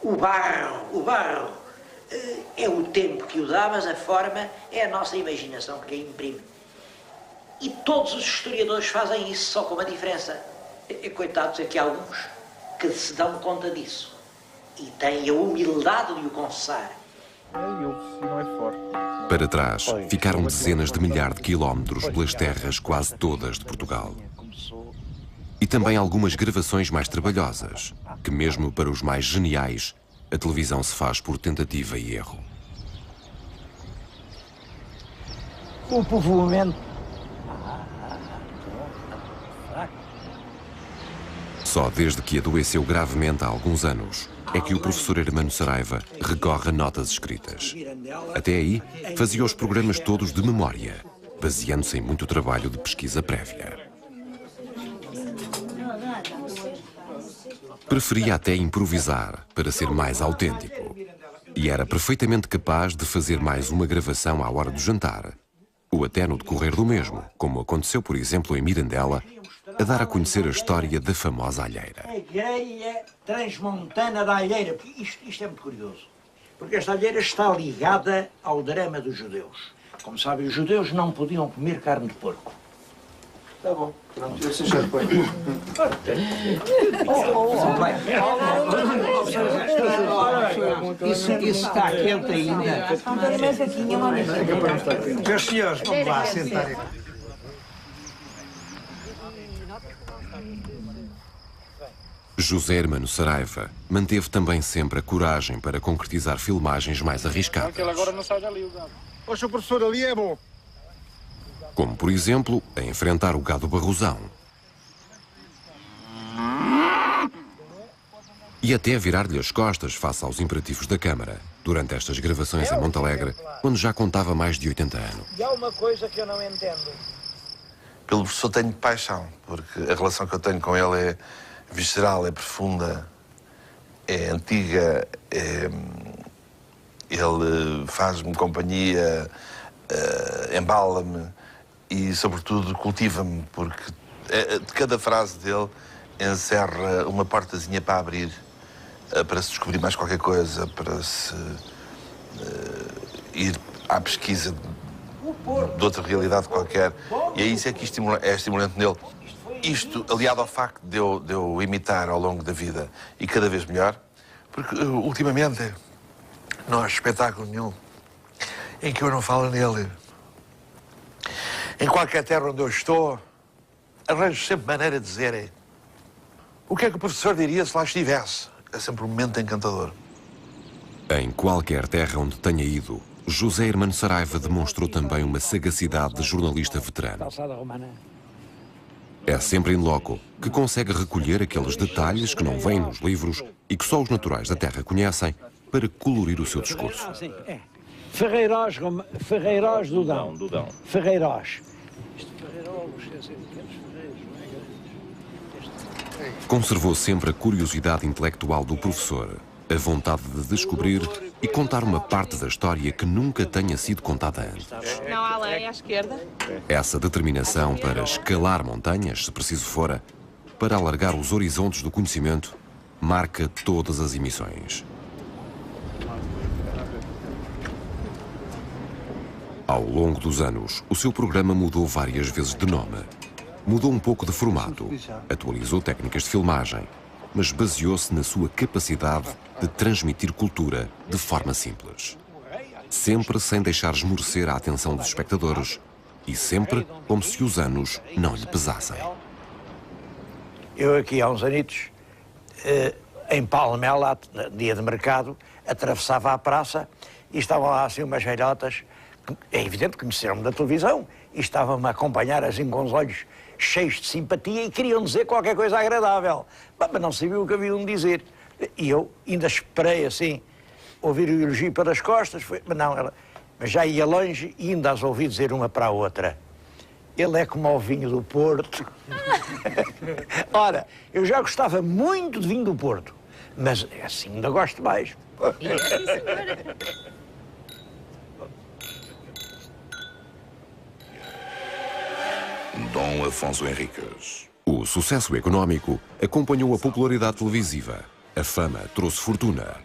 o barro, é o tempo que o dá, mas a forma é a nossa imaginação que lhe imprime. E todos os historiadores fazem isso, só com uma diferença. Coitados, é que há alguns que se dão conta disso e têm a humildade de o confessar. Para trás, ficaram dezenas de milhares de quilómetros pelas terras quase todas de Portugal. E também algumas gravações mais trabalhosas, que mesmo para os mais geniais, a televisão se faz por tentativa e erro. O povoamento. Só desde que adoeceu gravemente há alguns anos é que o professor Hermano Saraiva recorre a notas escritas. Até aí, fazia os programas todos de memória, baseando-se em muito trabalho de pesquisa prévia. Preferia até improvisar para ser mais autêntico. E era perfeitamente capaz de fazer mais uma gravação à hora do jantar, ou até no decorrer do mesmo, como aconteceu, por exemplo, em Mirandela, a dar a conhecer a história da famosa alheira. A Grelha Transmontana da Alheira, porque isto é muito curioso, porque esta alheira está ligada ao drama dos judeus. Como sabem, os judeus não podiam comer carne de porco. Tá bom, pronto, assim já foi. Isso está quente ainda. Meus senhores, vamos lá sentar. José Hermano Saraiva manteve também sempre a coragem para concretizar filmagens mais arriscadas. Agora não sai dali o gado. Oxe, o professor ali é bom. Como, por exemplo, a enfrentar o gado barrosão. E até virar-lhe as costas face aos imperativos da Câmara, durante estas gravações em Montalegre, quando já contava mais de 80 anos. E há uma coisa que eu não entendo. Pelo professor tenho paixão, porque a relação que eu tenho com ele é visceral, é profunda, é antiga, ele faz-me companhia, embala-me e, sobretudo, cultiva-me, porque de cada frase dele encerra uma portazinha para abrir, para se descobrir mais qualquer coisa, para se ir à pesquisa de outra realidade qualquer. E é isso é que é estimulante nele. Isto, aliado ao facto de eu imitar ao longo da vida e cada vez melhor, porque ultimamente não há espetáculo nenhum em que eu não falo nele. Em qualquer terra onde eu estou, arranjo sempre maneira de dizer o que é que o professor diria se lá estivesse. É sempre um momento encantador. Em qualquer terra onde tenha ido, José Hermano Saraiva demonstrou também uma sagacidade de jornalista veterano. É sempre em loco que consegue recolher aqueles detalhes que não vêm nos livros e que só os naturais da terra conhecem para colorir o seu discurso. Ferreirós do Dão. Ferreirós. Conservou sempre a curiosidade intelectual do professor, a vontade de descobrir e contar uma parte da história que nunca tenha sido contada antes. Não há lei à esquerda? Essa determinação para escalar montanhas, se preciso fora, para alargar os horizontes do conhecimento, marca todas as emissões. Ao longo dos anos, o seu programa mudou várias vezes de nome. Mudou um pouco de formato, atualizou técnicas de filmagem, mas baseou-se na sua capacidade de transmitir cultura de forma simples. Sempre sem deixar esmorecer a atenção dos espectadores e sempre como se os anos não lhe pesassem. Eu aqui há uns anitos, em Palmela, dia de mercado, atravessava a praça e estavam lá assim umas velhotas, que é evidente que conheceram-me da televisão, e estavam-me a acompanhar assim com os olhos cheios de simpatia e queriam dizer qualquer coisa agradável. Mas não sabiam o que haviam de dizer. E eu ainda esperei assim, ouvir o elogio pelas costas, mas já ia longe e ainda as ouvi dizer uma para a outra. Ele é como o vinho do Porto. Ora, eu já gostava muito de vinho do Porto, mas assim ainda gosto mais. Dom Afonso Henriques. O sucesso económico acompanhou a popularidade televisiva. A fama trouxe fortuna.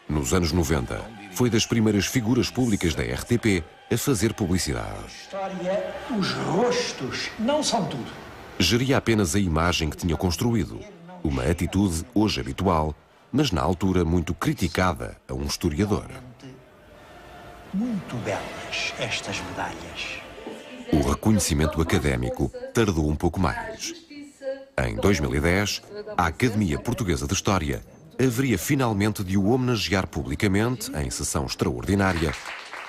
Nos anos 90, foi das primeiras figuras públicas da RTP a fazer publicidade. História, os rostos não são tudo. Geria apenas a imagem que tinha construído. Uma atitude hoje habitual, mas na altura muito criticada a um historiador. muito belas estas medalhas. O reconhecimento académico tardou um pouco mais. Em 2010, a Academia Portuguesa de História haveria finalmente de o homenagear publicamente, em sessão extraordinária,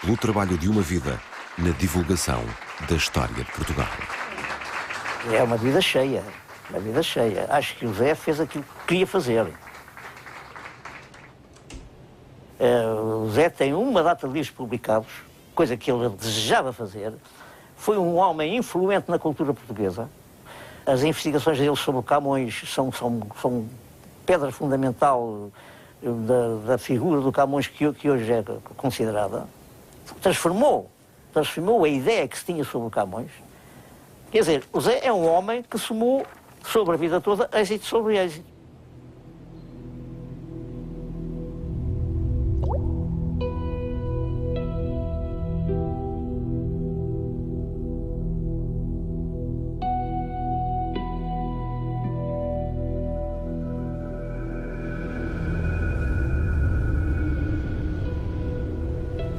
pelo trabalho de uma vida na divulgação da história de Portugal. É uma vida cheia, uma vida cheia. Acho que o Zé fez aquilo que queria fazer. O Zé tem uma data de livros publicados, coisa que ele desejava fazer. Foi um homem influente na cultura portuguesa. As investigações dele sobre o Camões são pedra fundamental da figura do Camões que hoje é considerada. Transformou a ideia que se tinha sobre o Camões. Quer dizer, o Zé é um homem que somou sobre a vida toda êxito sobre êxito.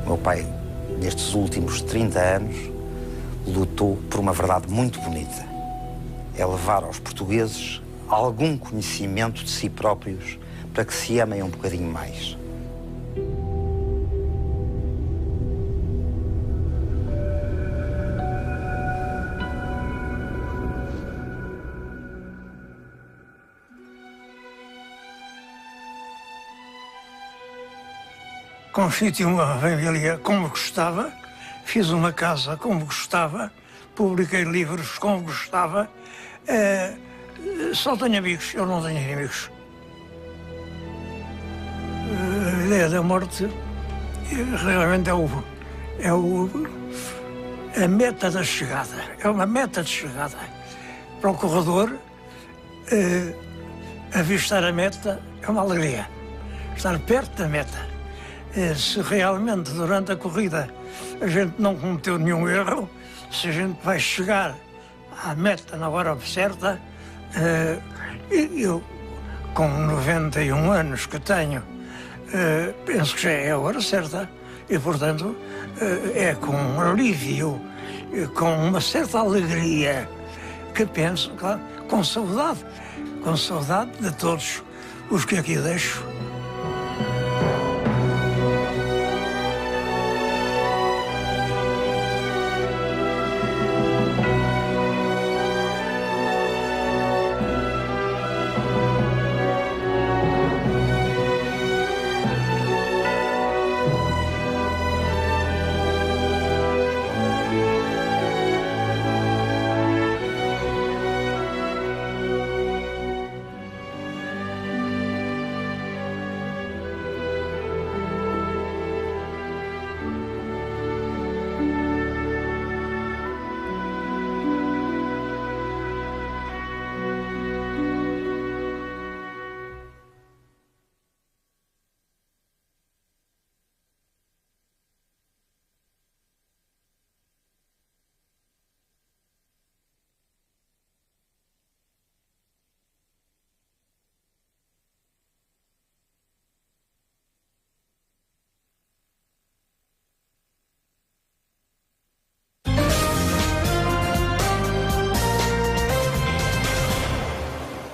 Meu pai, nestes últimos 30 anos, lutou por uma verdade muito bonita. É levar aos portugueses algum conhecimento de si próprios para que se amem um bocadinho mais. Constituí uma família como gostava, fiz uma casa como gostava, publiquei livros como gostava. Só tenho amigos, eu não tenho inimigos. A ideia da morte realmente é a meta da chegada, é uma meta de chegada. Para o corredor, avistar a meta é uma alegria, estar perto da meta. Se realmente durante a corrida a gente não cometeu nenhum erro, se a gente vai chegar à meta na hora certa, eu com 91 anos que tenho, penso que já é a hora certa e, portanto, é com alívio, com uma certa alegria que penso, claro, com saudade de todos os que aqui deixo.